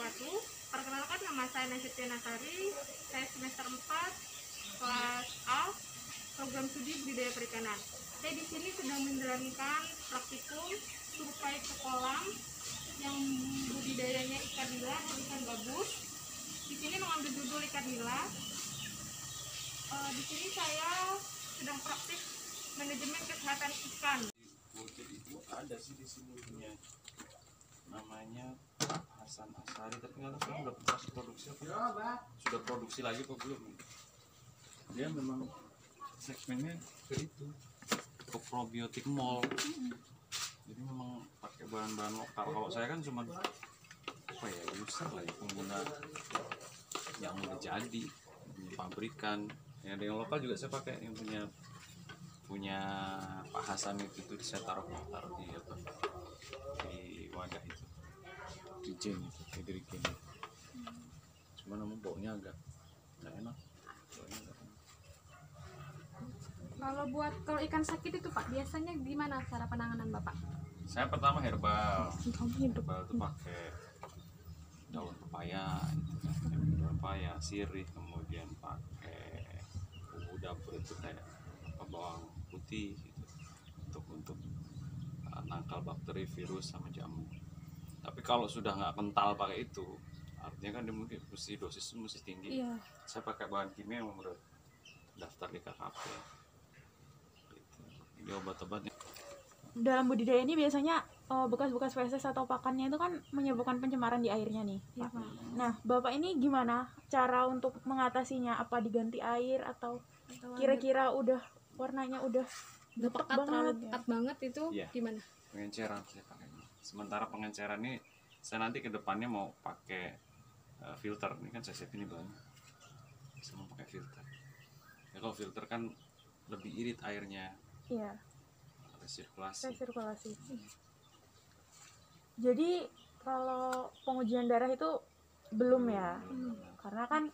wabarakatuh. Perkenalkan, nama saya Nastia Nasari. Saya semester 4 kelas A, program studi budidaya perikanan. Saya di sini sedang menjalankan praktikum survei ke kolam yang budidayanya ikan nila dan ikan gabus. Di sini mengambil judul ikan nila. Di sini saya sedang praktik manajemen kesehatan ikan. Itu ada sih di sini punya namanya Hasan Asari, tapi nggak tahu udah proses produksi apa? Sudah produksi lagi apa belum? Dia memang segmennya ke itu, ke probiotik mall. Jadi memang pakai bahan-bahan lokal. Kalau saya kan cuma apa ya, user lah ya, pengguna yang udah jadi, pabrikan. Yang ada yang lokal juga saya pakai, yang punya Pak Hasan itu saya taruh di apa, di wadah itu, di jam itu, di dirigen. Cuma namun baunya agak nggak enak. Kalau ikan sakit itu Pak, biasanya gimana cara penanganan Bapak? Saya pertama herbal itu pakai daun pepaya, daun pepaya, sirih, kemudian pakai bumbu dapur itu kayak bawang putih gitu, untuk nangkal bakteri, virus, sama jamur. Tapi kalau sudah nggak kental pakai itu, artinya kan dia mungkin dosis mesti tinggi. Iya. Saya pakai bahan kimia yang udah daftar di KKP gitu. Ini obat-obatnya. Dalam budidaya ini biasanya bekas-bekas feses atau pakannya itu kan menyebabkan pencemaran di airnya nih, Iya, Pak. Pak. Nah, Bapak ini gimana cara untuk mengatasinya? Apa diganti air atau kira-kira udah warnanya udah pekat, terlalu pekat banget itu Iya. gimana? Pengenceran saya pakai. Sementara pengenceran ini saya nanti ke depannya mau pakai filter. Ini kan saya siapin ini banyak. Saya mau pakai filter. Ya, kalau filter kan lebih irit airnya. Iya, Resirkulasi. Jadi kalau pengujian darah itu belum ya? Karena kan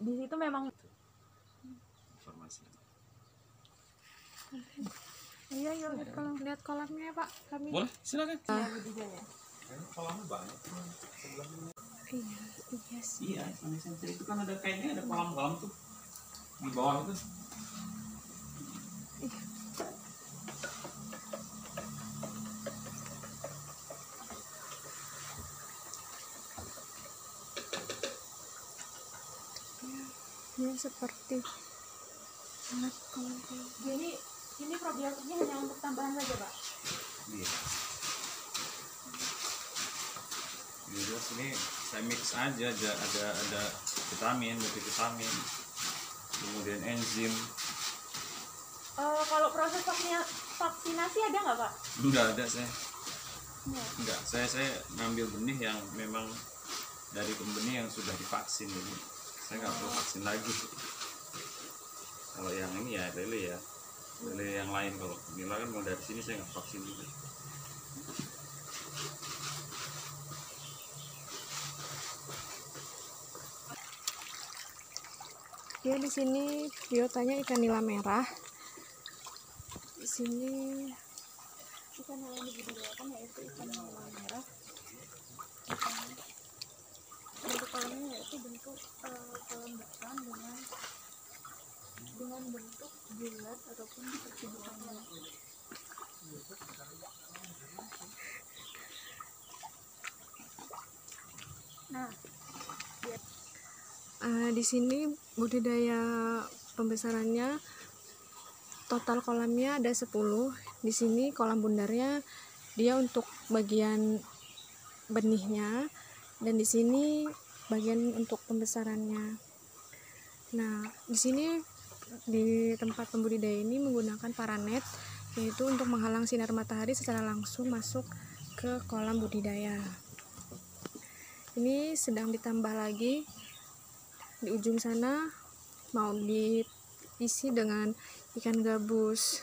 di situ memang Informasi. Iya, lihat kolamnya Pak. Kami. Boleh, silakan. budidaya. Kolamnya banyak. Iya sih. Iya, Sunny Center itu kan ada kayaknya ada kolam-kolam tuh di bawah itu. Ya seperti kolam. Jadi ini probiotiknya hanya untuk tambahan saja, Pak? Iya. Jadi sini saya mix aja, ada vitamin, multivitamin, kemudian enzim. Kalau proses vaksinasi ada nggak, Pak? Enggak ada saya. Enggak, saya ngambil benih yang memang dari pembenih yang sudah divaksin, jadi saya nggak perlu vaksin lagi. Kalau yang ini ya lele yang lain. Kalau nila kan mau dari sini saya nggak vaksin juga. Ya di sini biotanya ikan nila merah. Di sini Ikan yang dibudidayakan yaitu ikan nila merah. Bentuk kolamnya yaitu bentuk kolam besar dengan bentuk bulat ataupun persegi panjang. Nah, di sini budidaya pembesarannya total kolamnya ada 10. Di sini kolam bundarnya dia untuk bagian benihnya, dan di sini bagian untuk pembesarannya. Nah, di sini di tempat pembudidaya ini menggunakan paranet, yaitu untuk menghalang sinar matahari secara langsung masuk ke kolam budidaya. Ini sedang ditambah lagi di ujung sana, mau diisi dengan ikan gabus.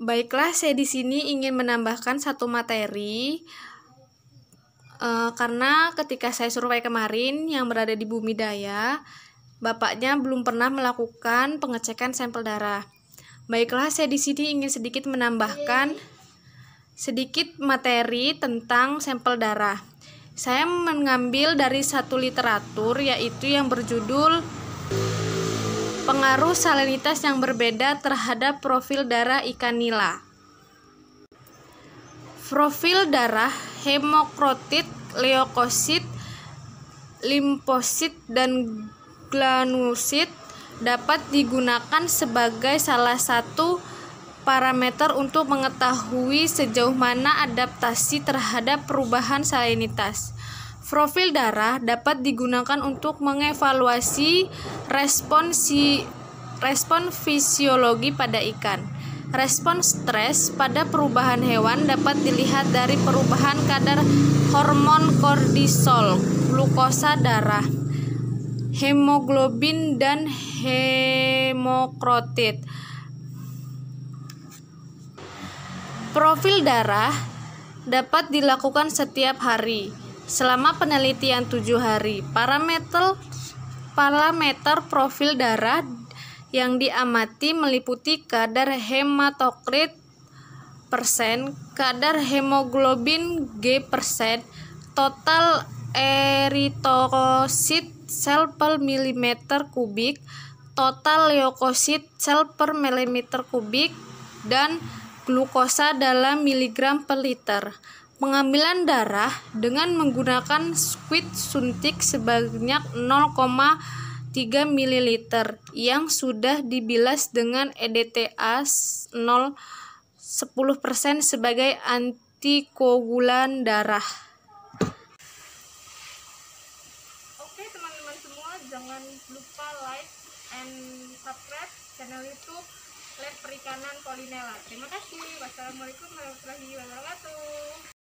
Baiklah, saya di sini ingin menambahkan satu materi karena ketika saya survei kemarin yang berada di Bumidaya, bapaknya belum pernah melakukan pengecekan sampel darah. Baiklah, saya di sini ingin sedikit menambahkan sedikit materi tentang sampel darah. Saya mengambil dari satu literatur, yaitu yang berjudul Pengaruh Salinitas yang Berbeda Terhadap Profil Darah Ikan Nila. Profil darah, hemokrotit, leukosit, limfosit, dan granulosit dapat digunakan sebagai salah satu parameter untuk mengetahui sejauh mana adaptasi terhadap perubahan salinitas. Profil darah dapat digunakan untuk mengevaluasi respon fisiologi pada ikan. Respon stres pada perubahan hewan dapat dilihat dari perubahan kadar hormon kortisol, glukosa darah, hemoglobin, dan hemokrotit. Profil darah dapat dilakukan setiap hari selama penelitian 7 hari. Parameter profil darah yang diamati meliputi kadar hematokrit %, kadar hemoglobin G%, total eritrosit sel per milimeter kubik, total leukosit sel per milimeter kubik, dan glukosa dalam miligram per liter. Pengambilan darah dengan menggunakan squid suntik sebanyak 0,3 ml yang sudah dibilas dengan EDTA 10% sebagai antikoagulan darah. Oke teman-teman semua, jangan lupa like and subscribe channel YouTube Lab Perikanan Polinela. Terima kasih. Wassalamualaikum warahmatullahi wabarakatuh.